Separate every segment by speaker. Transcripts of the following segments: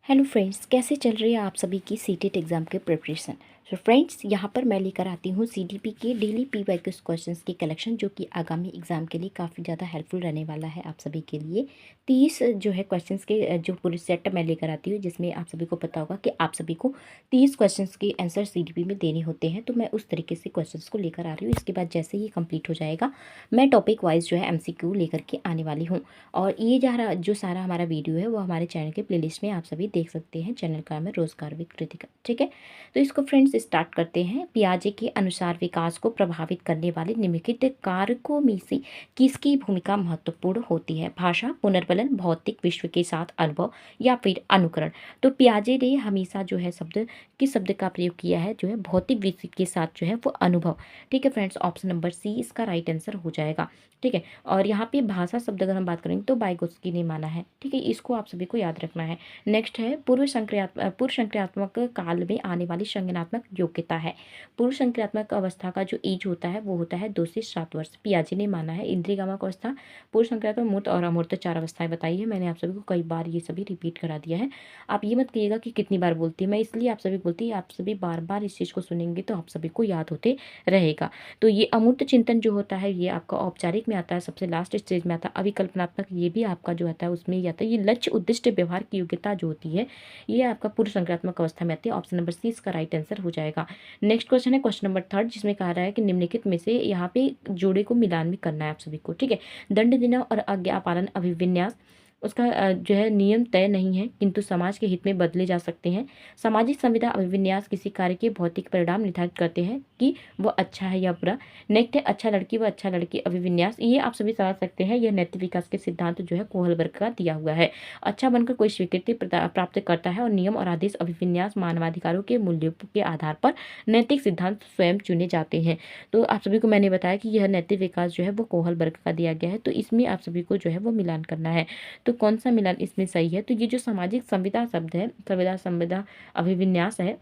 Speaker 1: Hello friends, कैसे चल रही है आप सभी की सीटेट एग्ज़ाम के प्रिपरेशन। तो फ्रेंड्स, यहाँ पर मैं लेकर आती हूँ सीडीपी के डेली पीवाईक्यूज क्वेश्चंस की कलेक्शन, जो कि आगामी एग्जाम के लिए काफ़ी ज़्यादा हेल्पफुल रहने वाला है आप सभी के लिए। 30 जो है क्वेश्चंस के जो पूरी सेट मैं लेकर आती हूँ, जिसमें आप सभी को पता होगा कि आप सभी को 30 क्वेश्चंस के आंसर सीडीपी में देने होते हैं। तो मैं उस तरीके से क्वेश्चंस को लेकर आ रही हूँ। इसके बाद जैसे ही कंप्लीट हो जाएगा, मैं टॉपिक वाइज जो है एमसीक्यू लेकर के आने वाली हूँ। और ये जो सारा हमारा वीडियो है वो हमारे चैनल के प्लेलिस्ट में आप सभी देख सकते हैं। चैनल का नाम है रोजगार विद कृतिका, ठीक है। तो इसको फ्रेंड्स स्टार्ट करते हैं। पियाजे के अनुसार विकास को प्रभावित करने वाले निम्नलिखित कारकों में से किसकी भूमिका महत्वपूर्ण होती है? भाषा, पुनर्बलन, भौतिक विश्व के साथ अनुभव या फिर अनुकरण। तो पियाजे ने हमेशा जो है किस शब्द का प्रयोग किया है? जो है भौतिक विश्व के साथ जो है वो अनुभव, ठीक है फ्रेंड्स। ऑप्शन नंबर सी इसका राइट आंसर हो जाएगा, ठीक है। और यहाँ पे भाषा शब्द अगर हम बात करेंगे तो वाइगोत्स्की ने माना है, ठीक है। इसको आप सभी को याद रखना है। नेक्स्ट है पूर्व संक्रियात्मक काल में आने वाली संज्ञानात्मक योग्यता है। पूर्व संक्रियात्मक अवस्था का जो एज होता है वो होता है 2 से 7 वर्ष। पियाजे ने माना है इंद्रियगामक अवस्था, पूर्व संक्रियात्मक, मूर्त और अमूर्त 4 अवस्थाएं बताई है। मैंने आप सभी को कई बार ये सभी रिपीट करा दिया है। आप ये मत कहिएगा कि कितनी बार बोलती है, मैं इसलिए आप सभी बोलती है, आप सभी बार बार इस चीज़ को सुनेंगे तो आप सभी को याद होते रहेगा। तो ये अमूर्त चिंतन जो होता है ये आपका औपचारिक में आता है, सबसे लास्ट स्टेज में आता है। अभिकल्पनात्मक ये भी आपका जो आता है उसमें ही आता है। ये लक्ष्य उद्दिष्ट व्यवहार की योग्यता जो होती है ये आपका पूर्व संक्रियात्मक अवस्था में आती है। ऑप्शन नंबर सी इसका राइट आंसर हो जाएगा। नेक्स्ट क्वेश्चन है क्वेश्चन नंबर 3, जिसमें कहा रहा है कि निम्नलिखित में से यहाँ पे जोड़े को मिलान भी करना है आप सभी को, ठीक है। दंड देना और आज्ञा पालन अभिविन्यास उसका जो है नियम तय नहीं है, किंतु समाज के हित में बदले जा सकते हैं। सामाजिक संविदा अभिविन्यास किसी कार्य के भौतिक परिणाम निर्धारित करते हैं कि वह अच्छा है या बुरा। नेक्स्ट है अच्छा लड़की व अच्छा लड़की अभिविन्यास, ये आप सभी समझ सकते हैं। यह नैतिक विकास के सिद्धांत जो है कोहलबर्ग का दिया हुआ है। अच्छा बनकर कोई स्वीकृति प्राप्त करता है और नियम और आदेश अभिविन्यास मानवाधिकारों के मूल्यों के आधार पर नैतिक सिद्धांत स्वयं चुने जाते हैं। तो आप सभी को मैंने बताया कि यह नैतिक विकास जो है वो कोहलबर्ग का दिया गया है। तो इसमें आप सभी को जो है वो मिलान करना है। तो कौन सा मिलान इसमें सही है? तो ये जो सामाजिक संविदा शब्द है, संविदा अभिविन्यास है,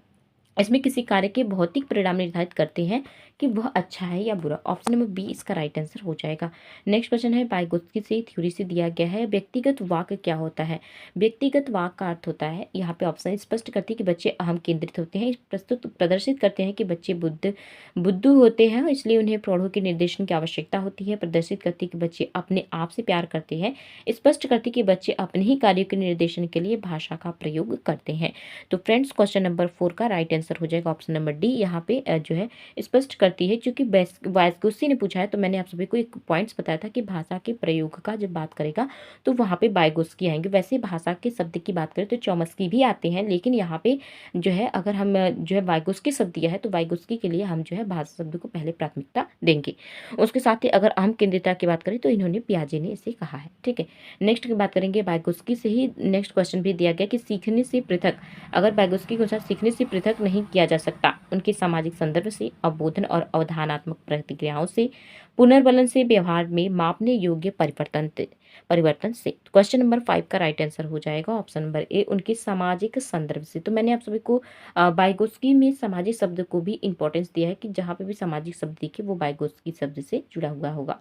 Speaker 1: इसमें किसी कार्य के भौतिक परिणाम निर्धारित करते हैं कि वह अच्छा है या बुरा। ऑप्शन नंबर बी इसका राइट आंसर हो जाएगा। नेक्स्ट क्वेश्चन है वाइगोत्स्की से थ्योरी से दिया गया है व्यक्तिगत वाक क्या होता है? व्यक्तिगत वाक का अर्थ होता है, यहाँ पे ऑप्शन स्पष्ट करती है कि बच्चे अहम केंद्रित होते हैं, प्रदर्शित करते हैं कि बच्चे बुद्धू होते हैं इसलिए उन्हें प्रौढ़ों के निर्देशन की आवश्यकता होती है। प्रदर्शित करती है कि बच्चे अपने आप से प्यार करते हैं। स्पष्ट करती है कि बच्चे अपने ही कार्यों के निर्देशन के लिए भाषा का प्रयोग करते हैं। तो फ्रेंड्स क्वेश्चन नंबर 4 का राइट आंसर हो जाएगा ऑप्शन नंबर डी। यहाँ पे जो है स्पष्ट करती है, क्योंकि वाइगोत्स्की ने पूछा है तो मैंने आप सभी को एक पॉइंट्स बताया था कि भाषा के प्रयोग का जब बात करेगा तो वहाँ पे वाइगोत्स्की आएंगे। वैसे भाषा के शब्द की बात करें तो चॉम्स्की भी आते हैं, लेकिन यहाँ पे जो है अगर हम जो है वाइगोत्स्की शब्द दिया है तो वाइगोत्स्की के लिए हम जो है भाषा शब्द को पहले प्राथमिकता देंगे। उसके साथ ही अगर अहम केंद्रितता की बात करें तो इन्होंने पियाजे ने इसे कहा है, ठीक है। नेक्स्ट की बात करेंगे वाइगोत्स्की से ही नेक्स्ट क्वेश्चन भी दिया गया कि सीखने से पृथक, अगर वाइगोत्स्की के अनुसार सीखने से पृथक नहीं किया जा सकता उनके सामाजिक संदर्भ से, अवबोधन और अवधानात्मक प्रतिक्रियाओं से, पुनर्बलन से, व्यवहार में मापने योग्य परिवर्तन से। क्वेश्चन नंबर 5 का राइट आंसर हो जाएगा ऑप्शन नंबर ए उनके सामाजिक संदर्भ से। तो मैंने आप सभी को वाइगोत्स्की में सामाजिक शब्द को भी इंपॉर्टेंस दिया है कि जहाँ पे भी सामाजिक शब्द दिखे वो वाइगोत्स्की शब्द से जुड़ा हुआ होगा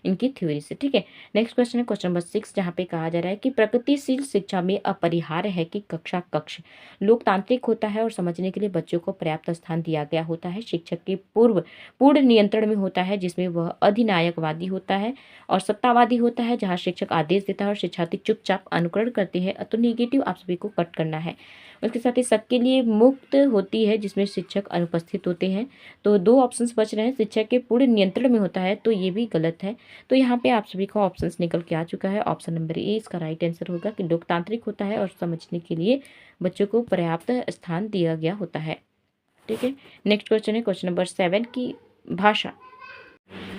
Speaker 1: इनकी थ्योरी से, ठीक है। नेक्स्ट क्वेश्चन है क्वेश्चन नंबर 6, जहाँ पे कहा जा रहा है कि प्रगतिशील शिक्षा में अपरिहार्य है कि कक्षा कक्ष लोकतांत्रिक होता है और समझने के लिए बच्चों को पर्याप्त स्थान दिया गया होता है। शिक्षक के पूर्ण नियंत्रण में होता है, जिसमें वह अधिनायकवादी होता है और सत्तावादी होता है, जहाँ शिक्षक आदेश देता है और शिक्षार्थी चुपचाप अनुकरण करते हैं। तो निगेटिव आप सभी को कट करना है। उसके साथ ही सबके लिए मुक्त होती है, जिसमें शिक्षक अनुपस्थित होते हैं। तो 2 ऑप्शंस बच रहे हैं। शिक्षक के पूर्ण नियंत्रण में होता है तो ये भी गलत है। तो यहाँ पे आप सभी का ऑप्शंस निकल के आ चुका है। ऑप्शन नंबर ए इसका राइट आंसर होगा कि लोकतांत्रिक होता है और समझने के लिए बच्चों को पर्याप्त स्थान दिया गया होता है, ठीक है। नेक्स्ट क्वेश्चन है क्वेश्चन नंबर 7 की भाषा।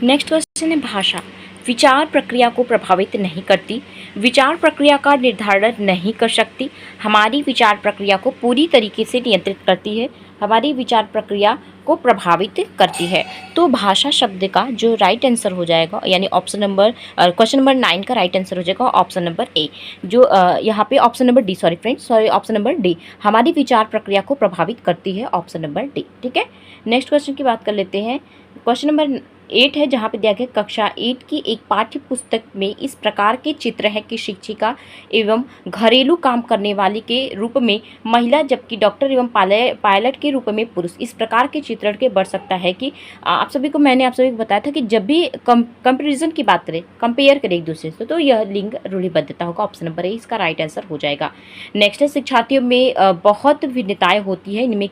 Speaker 1: नेक्स्ट क्वेश्चन है भाषा विचार प्रक्रिया को प्रभावित नहीं करती, विचार प्रक्रिया का निर्धारण नहीं कर सकती, हमारी विचार प्रक्रिया को पूरी तरीके से नियंत्रित करती है, हमारी विचार प्रक्रिया को प्रभावित करती है। तो भाषा शब्द का जो राइट आंसर हो जाएगा, यानी ऑप्शन नंबर क्वेश्चन नंबर 9 का राइट आंसर हो जाएगा ऑप्शन नंबर ए। जो यहाँ पे option number D, option number D, हमारी विचार प्रक्रिया को प्रभावित करती है, ऑप्शन नंबर डी, ठीक है। नेक्स्ट क्वेश्चन की बात कर लेते हैं। क्वेश्चन नंबर 8 है जहाँ पे दिया गया कक्षा 8 की एक पाठ्य पुस्तक में इस प्रकार के चित्र है कि शिक्षिका एवं घरेलू काम करने वाली के रूप में महिला जबकि डॉक्टर एवं पायलट के रूप में पुरुष। इस प्रकार के चित्रण के बढ़ सकता है कि मैंने आप सभी को बताया था कि जब भी कंपेरिजन की बात करें, कंपेयर करें एक दूसरे से, तो यह लिंग रूढ़िबद्धता होगा। ऑप्शन नंबर ए इसका राइट आंसर हो जाएगा। नेक्स्ट है शिक्षार्थियों में बहुत भिन्नताएं होती है, इनमें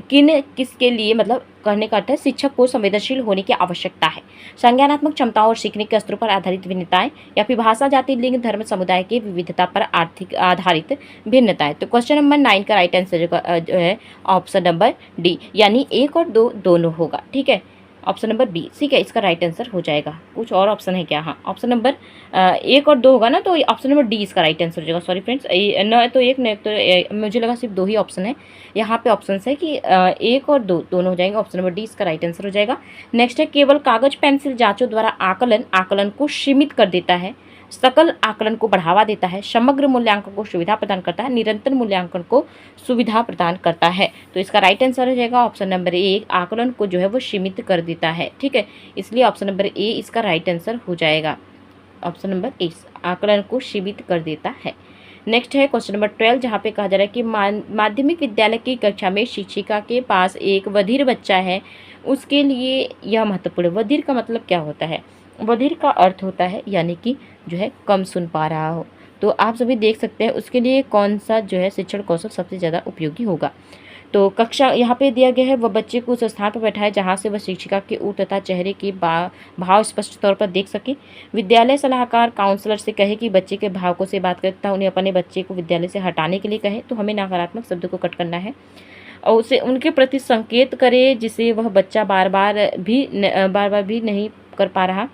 Speaker 1: किन किसके लिए मतलब कहने का अर्थ है शिक्षक को संवेदनशील होने की आवश्यकता है। संज्ञानात्मक क्षमताओं और सीखने के स्तरों पर आधारित भिन्नताएं या फिर भाषा, जाति, लिंग, धर्म, समुदाय की विविधता पर आर्थिक आधारित भिन्नताएं। तो क्वेश्चन नंबर 9 का राइट आंसर जो है ऑप्शन नंबर डी, यानी 1 और 2 दोनों होगा। ठीक है, ऑप्शन नंबर बी ठीक है इसका राइट आंसर हो जाएगा। कुछ और ऑप्शन है क्या? हाँ, ऑप्शन नंबर 1 और 2 होगा ना, तो ऑप्शन नंबर डी इसका राइट आंसर हो जाएगा। सॉरी फ्रेंड्स, न तो एक न तो मुझे लगा सिर्फ 2 ही ऑप्शन है। यहाँ पे ऑप्शन है कि 1 और 2 दोनों हो जाएंगे। ऑप्शन नंबर डी इसका राइट आंसर हो जाएगा। नेक्स्ट है केवल कागज पेंसिल जांचों द्वारा आकलन को सीमित कर देता है, सकल आकलन को बढ़ावा देता है, समग्र मूल्यांकन को सुविधा प्रदान करता है, निरंतर मूल्यांकन को सुविधा प्रदान करता है। तो इसका राइट आंसर हो जाएगा ऑप्शन नंबर ए, आकलन को जो है वो सीमित कर देता है। ठीक है, इसलिए ऑप्शन नंबर ए इसका राइट आंसर हो जाएगा। ऑप्शन नंबर ए आकलन को सीमित कर देता है। नेक्स्ट है क्वेश्चन नंबर 12 जहाँ पे कहा जा रहा है कि माध्यमिक विद्यालय की कक्षा में शिक्षिका के पास एक बधिर बच्चा है, उसके लिए यह महत्वपूर्ण है। बधिर का मतलब क्या होता है? बधिर का अर्थ होता है यानी कि जो है कम सुन पा रहा हो। तो आप सभी देख सकते हैं उसके लिए कौन सा जो है शिक्षण कौशल सबसे ज़्यादा उपयोगी होगा। तो कक्षा यहाँ पे दिया गया है वह बच्चे को उस स्थान पर बैठाए जहाँ से वह शिक्षिका के ऊर तथा चेहरे के भाव स्पष्ट तौर पर देख सके। विद्यालय सलाहकार काउंसलर से कहे कि बच्चे के भावकों से बात करता है, उन्हें अपने बच्चे को विद्यालय से हटाने के लिए कहे। तो हमें नकारात्मक शब्द को कट करना है और उसे उनके प्रति संकेत करे जिसे वह बच्चा बार बार भी नहीं कर पा रहा,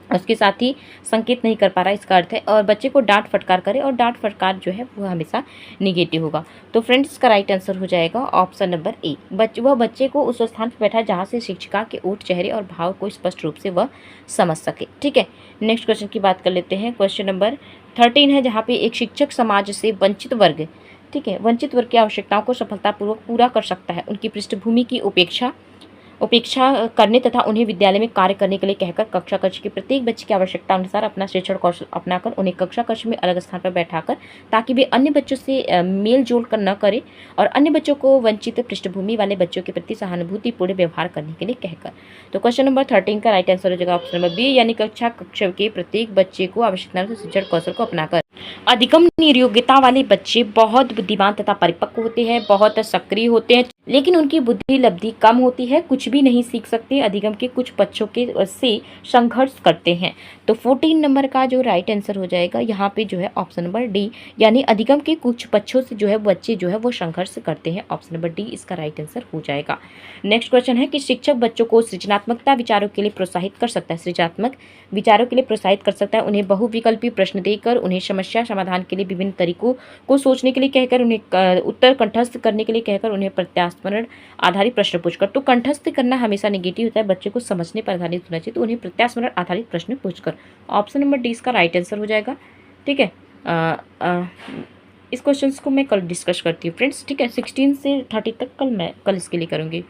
Speaker 1: उसके साथ ही संकेत नहीं कर पा रहा, इसका अर्थ है। और बच्चे को डांट फटकार करे, और डांट फटकार जो है वो हमेशा निगेटिव होगा। तो फ्रेंड्स इसका राइट आंसर हो जाएगा ऑप्शन नंबर ए, वह बच्चे को उस स्थान पर बैठा जहाँ से शिक्षिका के ओठ, चेहरे और भाव को स्पष्ट रूप से वह समझ सके। ठीक है, नेक्स्ट क्वेश्चन की बात कर लेते हैं। क्वेश्चन नंबर 13 है जहाँ पे एक शिक्षक समाज से वंचित वर्ग, ठीक है, वंचित वर्ग की आवश्यकताओं को सफलतापूर्वक पूरा कर सकता है, उनकी पृष्ठभूमि की उपेक्षा करने तथा उन्हें विद्यालय में कार्य करने के लिए कहकर कक्षा कक्ष के प्रत्येक बच्चे की आवश्यकता अनुसार अपना शिक्षण कौशल अपनाकर उन्हें कक्षा कक्ष में अलग स्थान पर बैठाकर, ताकि वे अन्य बच्चों से मेल जोल कर न करे और अन्य बच्चों को वंचित पृष्ठभूमि वाले बच्चों के प्रति सहानुभूतिपूर्ण व्यवहार करने के लिए कहकर। तो क्वेश्चन नंबर 13 का राइट आंसर हो जाएगा ऑप्शन नंबर बी, यानी कक्षा कक्ष के प्रत्येक बच्चे को आवश्यकता अनुसार शिक्षण कौशल को अपनाकर। अधिगम योग्यता वाले बच्चे बहुत बुद्धिमान तथा परिपक्व होते हैं, बहुत सक्रिय होते हैं, लेकिन उनकी बुद्धि लब्धि कम होती है, कुछ भी नहीं सीख सकते, अधिगम के कुछ पक्षों के से संघर्ष करते हैं। तो 14 नंबर का जो राइट आंसर हो जाएगा यहाँ पे जो है ऑप्शन नंबर डी, यानी अधिगम के कुछ पक्षों से जो है बच्चे जो है वो संघर्ष करते हैं। ऑप्शन नंबर डी इसका राइट आंसर हो जाएगा। नेक्स्ट क्वेश्चन है कि शिक्षक बच्चों को सृजनात्मकता विचारों के लिए प्रोत्साहित कर सकता है, सृजनात्मक विचारों के लिए प्रोत्साहित कर सकता है, उन्हें बहुविकल्पी प्रश्न देकर, उन्हें समस्या समाधान के लिए विभिन्न तरीकों को सोचने के लिए कहकर, उन्हें उत्तर कंठस्थ करने के लिए कहकर, उन्हें प्रत्यास्मरण आधारित प्रश्न पूछकर। तो कंठस्थ करना हमेशा नेगेटिव होता है, बच्चे को समझने पर आधारित होना चाहिए, तो उन्हें प्रत्यास्मरण आधारित प्रश्न पूछकर। ऑप्शन नंबर डी इसका राइट आंसर हो जाएगा। ठीक है, इस क्वेश्चन को मैं कल डिस्कस करती हूँ फ्रेंड्स। ठीक है, 16 से 30 तक कल इसके लिए करूँगी।